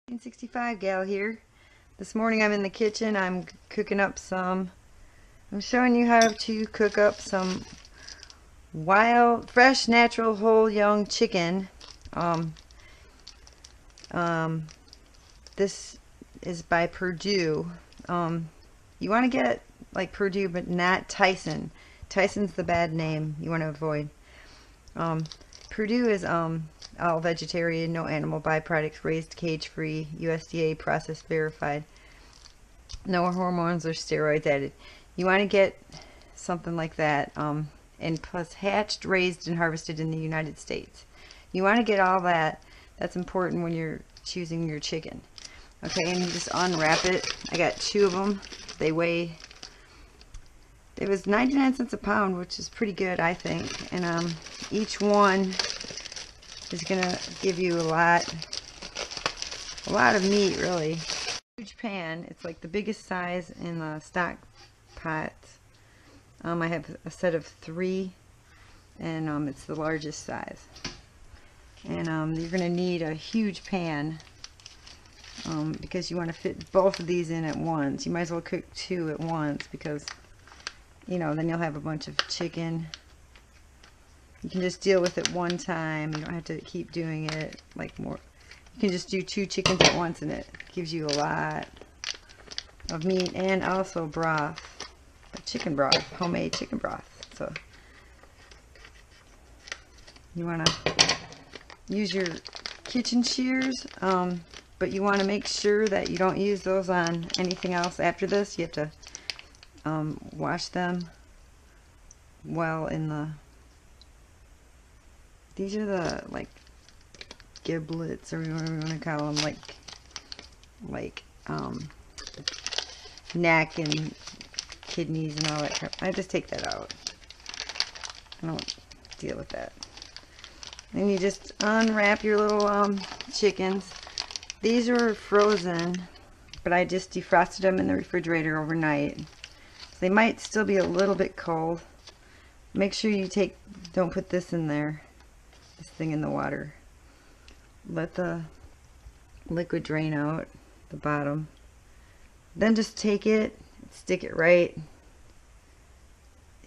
1965 gal here. This morning I'm in the kitchen. I'm cooking up I'm showing you how to cook up some wild, fresh, natural, whole, young chicken. This is by Purdue. You want to get like Purdue, but not Tyson. Tyson's the bad name you want to avoid. Purdue is all vegetarian, no animal byproducts, raised cage-free, USDA processed, verified, no hormones or steroids added. You want to get something like that, and plus hatched, raised, and harvested in the United States. You want to get all that. That's important when you're choosing your chicken. Okay, and you just unwrap it. I got 2 of them. It was 99 cents a pound, which is pretty good, I think. And each one is gonna give you a lot of meat, really. Huge pan. It's like the biggest size in the stock pots. I have a set of 3, and it's the largest size. And you're gonna need a huge pan because you want to fit both of these in at once. You might as well cook 2 at once because, you know, then you'll have a bunch of chicken. You can just deal with it one time. You don't have to keep doing it like more. You can just do 2 chickens at once and it gives you a lot of meat and also broth. Chicken broth, homemade chicken broth. So you want to use your kitchen shears, but you want to make sure that you don't use those on anything else after this. You have to wash them well in the, these are the like giblets or whatever you want to call them, like neck and kidneys and all that crap. I just take that out. I don't deal with that. Then you just unwrap your little chickens. These are frozen, but I just defrosted them in the refrigerator overnight. So they might still be a little bit cold. Make sure you don't put this in there, this thing in the water. Let the liquid drain out the bottom. Then just take it, stick it right.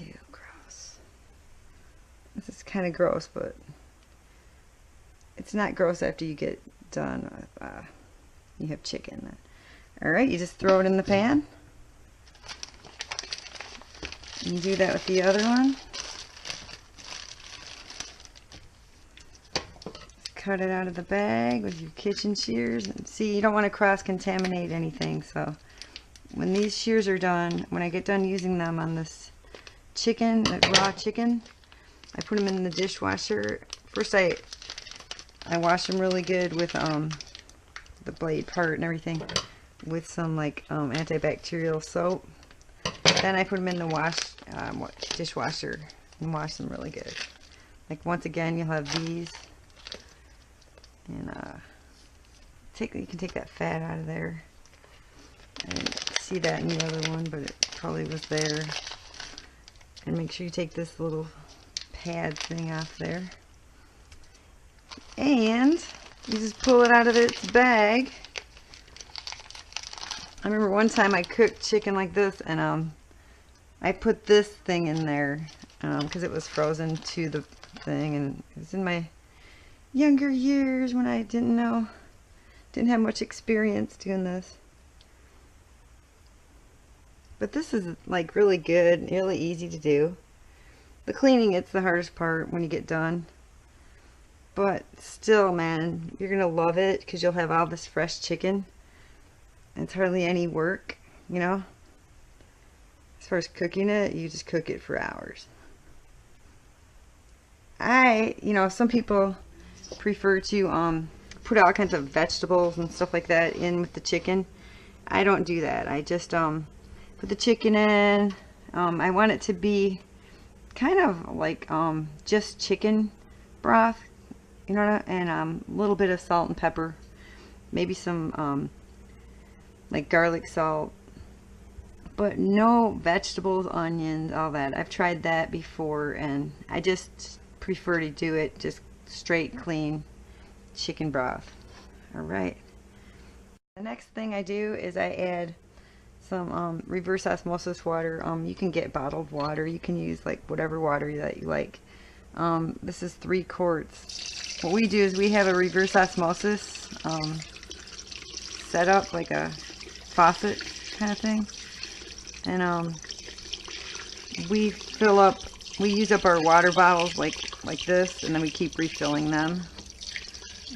Ew, gross. This is kind of gross, but it's not gross after you get done with, you have chicken. Alright, you just throw it in the pan. You do that with the other one. Just cut it out of the bag with your kitchen shears. And see, you don't want to cross-contaminate anything, so when these shears are done, when I get done using them on this chicken, raw chicken, I put them in the dishwasher. First I wash them really good with the blade part and everything with some like antibacterial soap. Then I put them in the dishwasher and wash them really good. Like once again, you'll have these, and you can take that fat out of there. I didn't see that in the other one, but it probably was there. And make sure you take this little pad thing off there. And you just pull it out of its bag. I remember one time I cooked chicken like this, and I put this thing in there because it was frozen to the thing, and it was in my younger years when I didn't have much experience doing this. But this is like really good, really easy to do. The cleaning, it's the hardest part when you get done. But still, man, you're gonna love it because you'll have all this fresh chicken. It's hardly any work, you know. As far as cooking it, you just cook it for hours. Some people prefer to put all kinds of vegetables and stuff like that in with the chicken. I don't do that. I just put the chicken in. I want it to be kind of like just chicken broth, you know, and a little bit of salt and pepper, maybe some like garlic salt, but no vegetables, onions, all that. I've tried that before, and I just prefer to do it just straight, clean chicken broth. All right, The next thing I do is I add some reverse osmosis water. You can get bottled water. You can use like whatever water that you like. This is 3 quarts. What we do is we have a reverse osmosis set up, like a faucet kind of thing, and we use up our water bottles like this, and then we keep refilling them.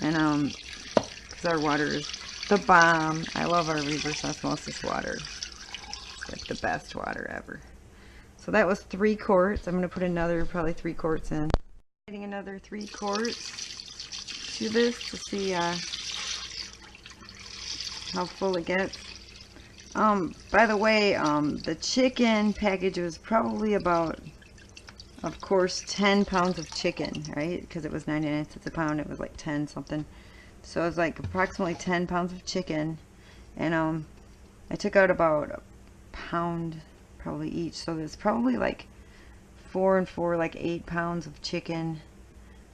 And because our water is the bomb. I love our reverse osmosis water. It's like the best water ever. So that was 3 quarts. I'm going to put another probably 3 quarts in. Adding another 3 quarts to this to see how full it gets. By the way, the chicken package was probably about, of course, 10 pounds of chicken, right? Because it was 99 cents a pound. It was like 10 something. So it was like approximately 10 pounds of chicken. And I took out about a pound probably each. So there's probably like 4 and 4, like 8 pounds of chicken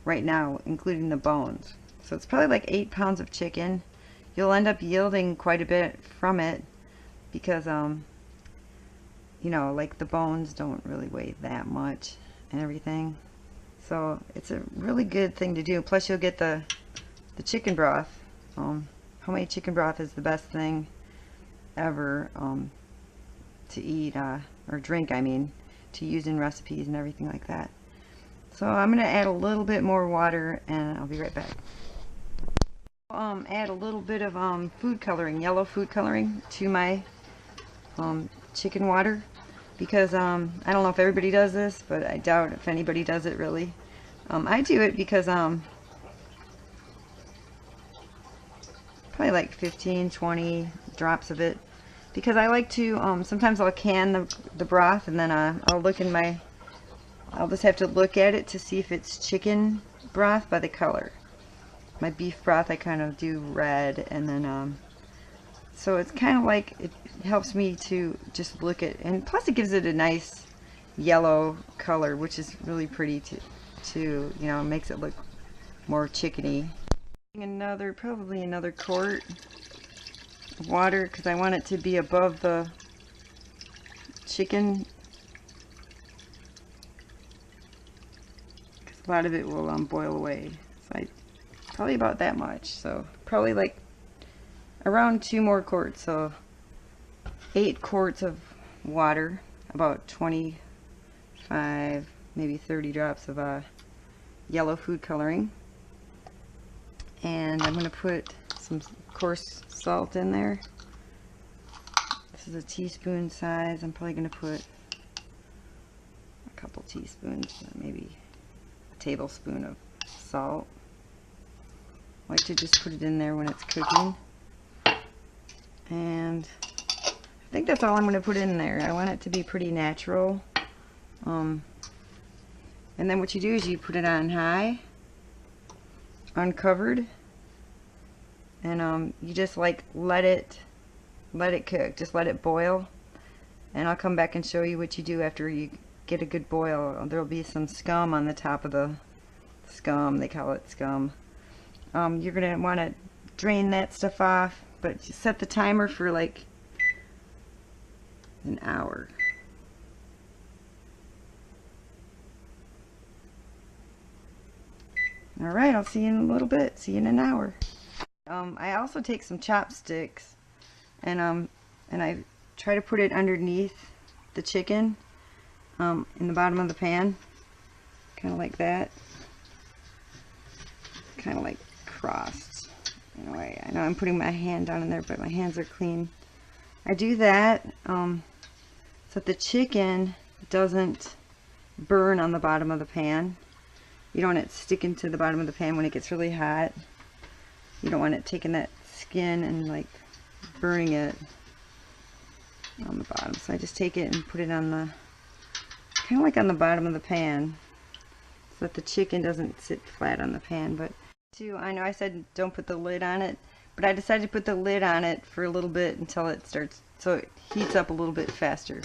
right now, including the bones. So it's probably like 8 pounds of chicken. You'll end up yielding quite a bit from it because, you know, like the bones don't really weigh that much and everything. So it's a really good thing to do. Plus you'll get the chicken broth. Homemade chicken broth is the best thing ever to eat or drink, I mean, to use in recipes and everything like that. So I'm going to add a little bit more water and I'll be right back. Add a little bit of food coloring, yellow food coloring, to my chicken water, because I don't know if everybody does this, but I doubt if anybody does it really. I do it because probably like 15, 20 drops of it, because I like to, sometimes I'll can the broth, and then I'll look in my, I'll just have to look at it to see if it's chicken broth by the color. My beef broth I kind of do red, and then so it's kind of like, it helps me to just look at, and plus it gives it a nice yellow color, which is really pretty to you know, makes it look more chickeny. Probably another quart of water, because I want it to be above the chicken, because a lot of it will boil away. So probably about that much, so probably like around 2 more quarts, so 8 quarts of water, about 25, maybe 30 drops of yellow food coloring, and I'm going to put some coarse salt in there. This is a teaspoon size. I'm probably going to put a couple teaspoons, maybe a tablespoon of salt. I like to just put it in there when it's cooking. And I think that's all I'm going to put in there. I want it to be pretty natural. And then what you do is you put it on high, uncovered, and you just like let it cook. Just let it boil. And I'll come back and show you what you do after you get a good boil. There'll be some scum on the top of the scum. They call it scum. You're going to want to drain that stuff off, but set the timer for like an hour. Alright, I'll see you in a little bit. See you in an hour. I also take some chopsticks and I try to put it underneath the chicken in the bottom of the pan, kind of like that, kind of like crossed in a way. I know I'm putting my hand down in there, but my hands are clean. I do that so that the chicken doesn't burn on the bottom of the pan. You don't want it sticking to the bottom of the pan when it gets really hot. You don't want it taking that skin and like burning it on the bottom. So I just take it and put it on the, kind of like on the bottom of the pan, so that the chicken doesn't sit flat on the pan. But I know I said don't put the lid on it, but I decided to put the lid on it for a little bit until it starts, so it heats up a little bit faster.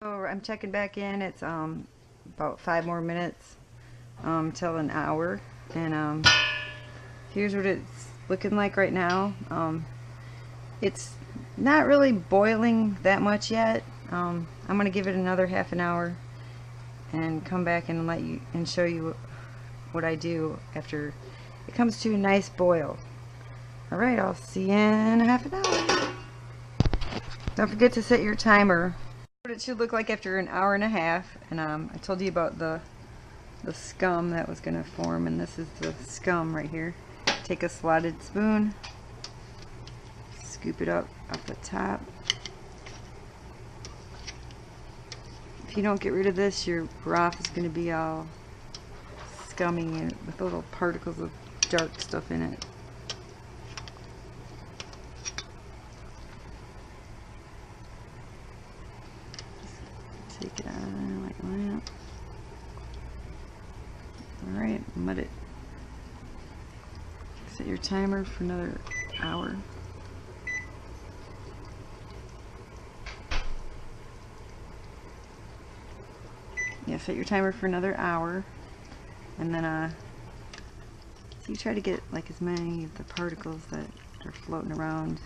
So I'm checking back in. It's about 5 more minutes till an hour, and here's what it's looking like right now. It's not really boiling that much yet. I'm going to give it another half an hour and come back and let you and show you what I do after it comes to a nice boil. Alright, I'll see you in half an hour. Don't forget to set your timer. What it should look like after an hour and a half. And I told you about the scum that was going to form, and this is the scum right here. Take a slotted spoon, scoop it up the top. If you don't get rid of this, your broth is going to be all scummy and with little particles of dark stuff in it. Just take it out like that. Alright, let it set your timer for another hour. Yeah, set your timer for another hour, and then so you try to get like as many of the particles that are floating around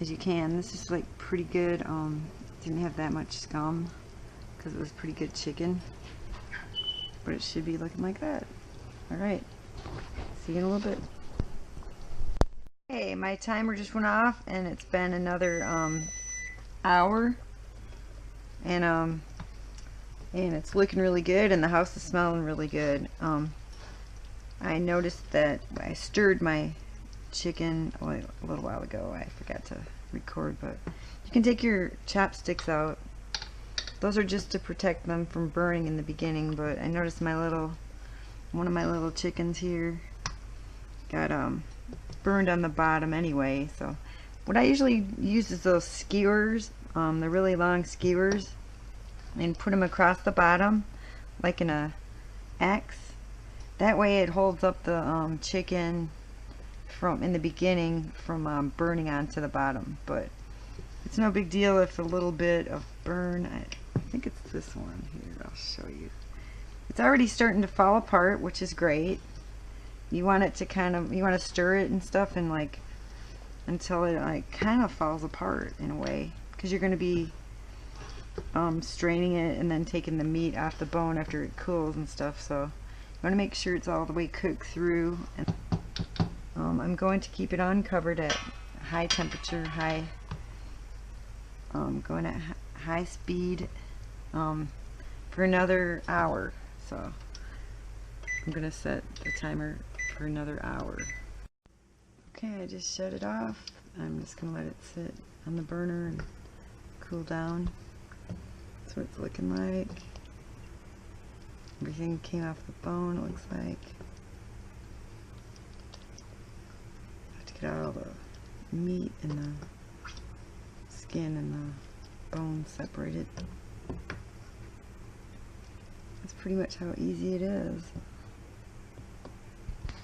as you can. This is like pretty good. Didn't have that much scum because it was pretty good chicken, but it should be looking like that. Alright, see you in a little bit. Hey, my timer just went off and it's been another hour, and it's looking really good, and the house is smelling really good. I noticed that I stirred my chicken a little while ago. I forgot to record, but you can take your chopsticks out. Those are just to protect them from burning in the beginning, but I noticed one of my little chickens here got burned on the bottom anyway. So what I usually use is those skewers, the really long skewers, and put them across the bottom like in a X. That way it holds up the chicken from in the beginning from burning onto the bottom. But it's no big deal if a little bit of burn. I think it's this one here. I'll show you. It's already starting to fall apart, which is great. You want it to you want to stir it and stuff, and like until it like kind of falls apart in a way, because you're going to be straining it and then taking the meat off the bone after it cools and stuff. So you want to make sure it's all the way cooked through. And I'm going to keep it uncovered at high temperature, going at high speed for another hour. So I'm going to set the timer for another hour. Okay, I just shut it off. I'm just going to let it sit on the burner and cool down. That's what it's looking like. Everything came off the bone, it looks like. I have to get out all the meat and the skin and the bone separated. That's pretty much how easy it is.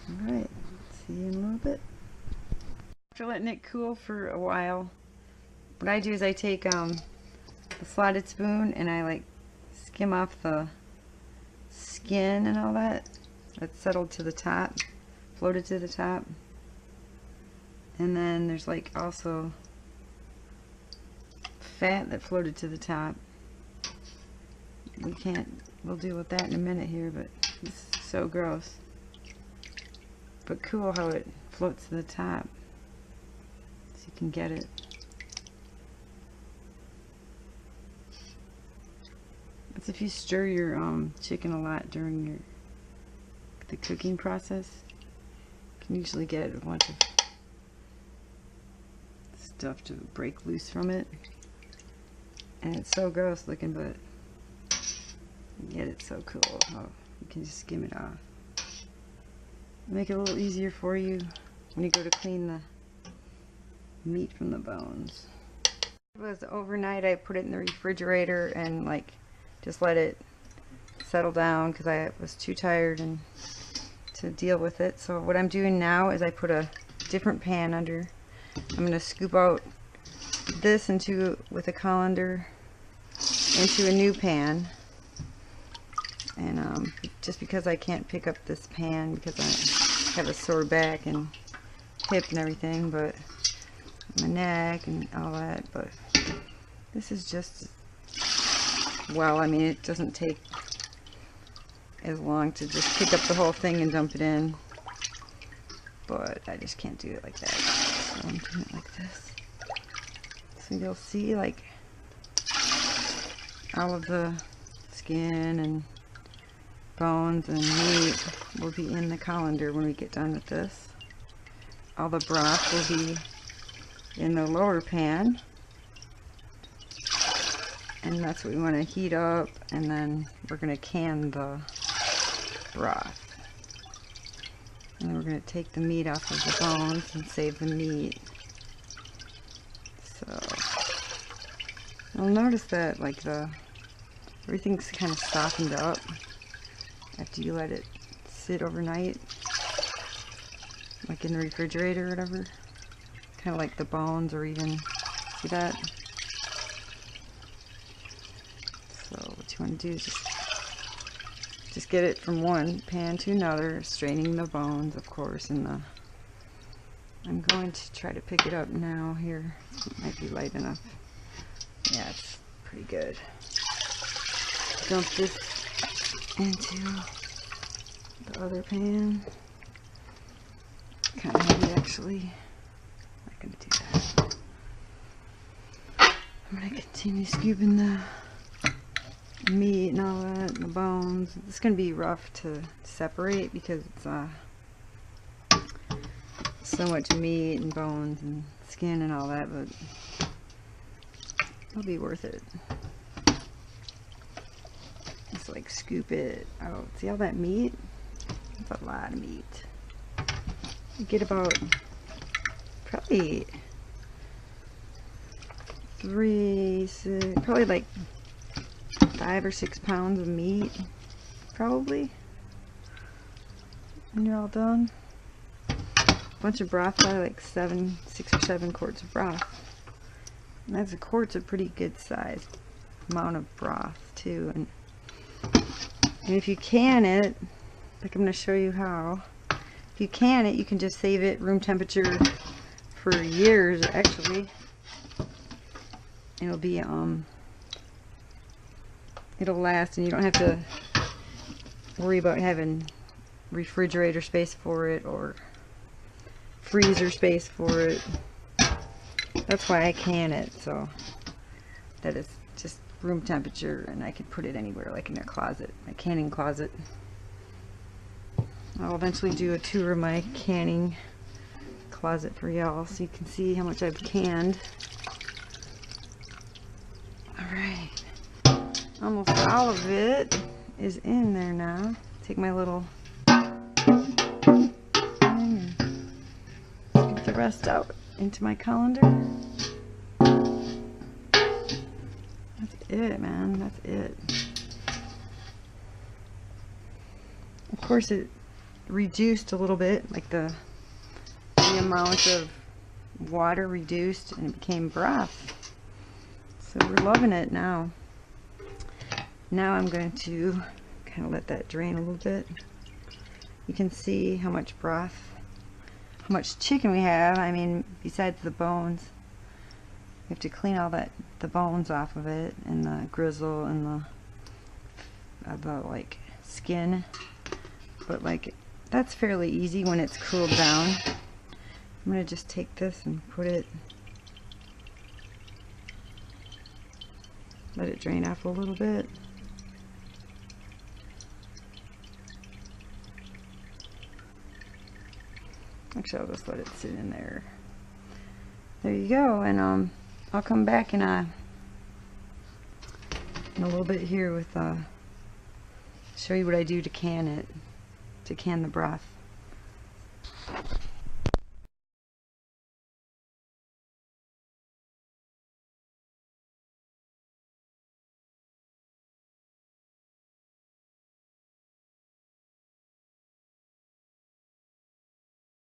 Alright, see you in a little bit. After letting it cool for a while, what I do is I take the slotted spoon and I like skim off the skin and all that that's settled to the top, floated to the top. And then there's like also fat that floated to the top. We'll deal with that in a minute here, but it's so gross. But cool how it floats to the top, so you can get it. It's if you stir your chicken a lot during the cooking process, you can usually get a bunch of stuff to break loose from it. And it's so gross looking, but yet it's so cool how you can just skim it off. Make it a little easier for you when you go to clean the meat from the bones. It was overnight. I put it in the refrigerator and like just let it settle down because I was too tired to deal with it. So what I'm doing now is I put a different pan under. I'm going to scoop out this with a colander into a new pan. And just because I can't pick up this pan because I have a sore back and hip and everything, but my neck and all that, but this is just, well, I mean, it doesn't take as long to just pick up the whole thing and dump it in, but I just can't do it like that, so I'm doing it like this. So you'll see like all of the skin and bones and meat will be in the colander when we get done with this. All the broth will be in the lower pan, and that's what we want to heat up, and then we're going to can the broth. And then we're going to take the meat off of the bones and save the meat. So you'll notice that like everything's kind of softened up after you let it sit overnight, like in the refrigerator or whatever. Kind of like the bones, or even, see that? So what you want to do is just get it from one pan to another, straining the bones, of course, and I'm going to try to pick it up now here. It might be light enough. Yeah, it's pretty good. Dump this into the other pan. Kind of heavy, actually. I'm not going to do that. I'm going to continue scooping the meat and all that, and the bones. It's going to be rough to separate because it's so much meat and bones and skin and all that, but it'll be worth it. Just like scoop it out. See all that meat? That's a lot of meat. You get about probably probably like 5 or 6 pounds of meat, probably, when you're all done. Bunch of broth, probably like 6 or 7 quarts of broth. And that's a quart's a pretty good size amount of broth too. And if you can it, like I'm going to show you how. If you can it, you can just save it room temperature for years, actually. It'll be it'll last, and you don't have to worry about having refrigerator space for it or freezer space for it. That's why I can it, so that it's just room temperature, and I can put it anywhere, like in a closet, my canning closet. I'll eventually do a tour of my canning closet for y'all so you can see how much I've canned. Alright, almost all of it is in there now. Take my little and scoop the rest out into my colander. That's it, man. That's it. Of course, it reduced a little bit, like the amount of water reduced, and it became broth. So we're loving it now. Now I'm going to kind of let that drain a little bit. You can see how much broth, how much chicken we have. I mean, besides the bones, we have to clean all the bones off of it, and the grizzle and the like skin. But like, that's fairly easy when it's cooled down. I'm going to just take this and put it, let it drain off a little bit. Actually, I'll just let it sit in there. There you go, and I'll come back in a little bit here with show you what I do to can it, to can the broth.